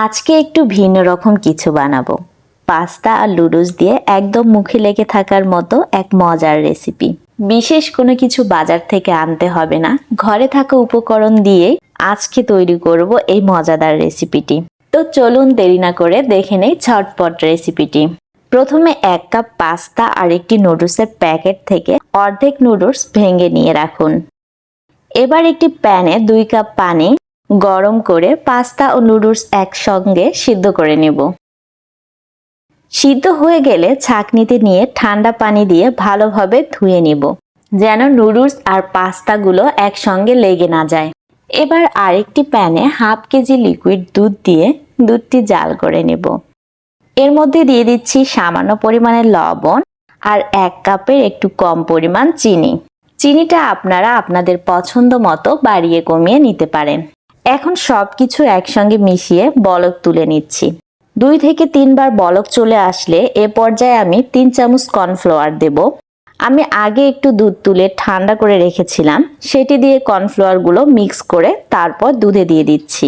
আজকে একটু ভিন্ন রকম কিছু বানাবো। পাস্তা আর নুডলস দিয়ে একদম মুখে লেগে থাকার মতো এক মজার রেসিপি। বিশেষ কোনো কিছু বাজার থেকে আনতে হবে না, ঘরে থাকা উপকরণ দিয়ে আজকে তৈরি করব এই মজাদার রেসিপিটি। তো চলুন দেরি না করে দেখে নেই ঝটপট রেসিপিটি। প্রথমে 1 কাপ পাস্তা আর একটি নুডলসের প্যাকেট থেকে অর্ধেক নুডলস ভেঙে নিয়ে রাখুন। এবার একটি প্যানে 2 কাপ পানি গরম করে পাস্তা ও নুডলস একসঙ্গে সিদ্ধ করে নেব। সিদ্ধ হয়ে গেলে ছাঁকনিতে নিয়ে ঠান্ডা পানি দিয়ে ভালোভাবে ধুয়ে নিব, যেন নুডলস আর পাস্তাগুলো একসঙ্গে লেগে না যায়। এবার আরেকটি প্যানে হাফ কেজি লিকুইড দুধ দিয়ে দুধটি জাল করে নেব। এর মধ্যে দিয়ে দিচ্ছি সামান্য পরিমাণে লবণ আর 1 কাপের একটু কম পরিমাণ চিনি। চিনিটা আপনারা আপনাদের পছন্দ মতো বাড়িয়ে কমিয়ে নিতে পারেন। এখন সবকিছু একসঙ্গে মিশিয়ে বলক তুলে নিচ্ছি। 2 থেকে 3 বার বলক চলে আসলে এ পর্যায়ে আমি 3 চামচ কর্নফ্লাওয়ার দেব। আমি আগে একটু দুধ তুলে ঠান্ডা করে রেখেছিলাম, সেটি দিয়ে কর্নফ্লাওয়ারগুলো মিক্স করে তারপর দুধে দিয়ে দিচ্ছি।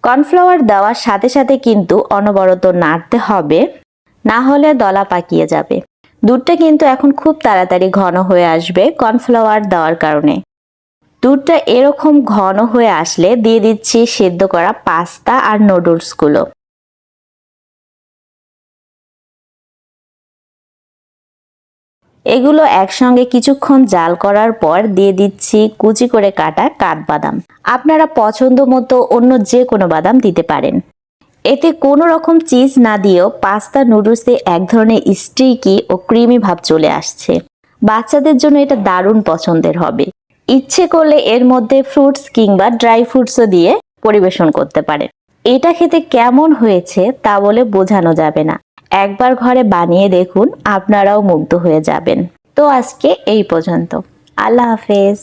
কর্নফ্লাওয়ার দেওয়ার সাথে সাথে কিন্তু অনবরত নাড়তে হবে, না হলে দলা পাকিয়ে যাবে। দুধটা কিন্তু এখন খুব তাড়াতাড়ি ঘন হয়ে আসবে কর্নফ্লাওয়ার দেওয়ার কারণে। দুধটা এরকম ঘন হয়ে আসলে দিয়ে দিচ্ছি সেদ্ধ করা পাস্তা আর নুডলসগুলো। এগুলো একসঙ্গে কিছুক্ষণ জাল করার পর দিয়ে দিচ্ছি কুচি করে কাটা কাঠবাদাম। আপনারা পছন্দ মতো অন্য যে কোনো বাদাম দিতে পারেন। এতে কোনো রকম চিজ না দিয়েও পাস্তা নুডলসে এক ধরনের স্টিকি ও ক্রিমি ভাব চলে আসছে। বাচ্চাদের জন্য এটা দারুণ পছন্দের হবে। ইচ্ছে করলে এর মধ্যে ফ্রুটস কিংবা ড্রাই ফ্রুটসও দিয়ে পরিবেশন করতে পারেন। এটা খেতে কেমন হয়েছে তা বলে বোঝানো যাবে না। একবার ঘরে বানিয়ে দেখুন, আপনারাও মুগ্ধ হয়ে যাবেন। তো আজকে এই পর্যন্ত। আল্লাহ হাফেজ।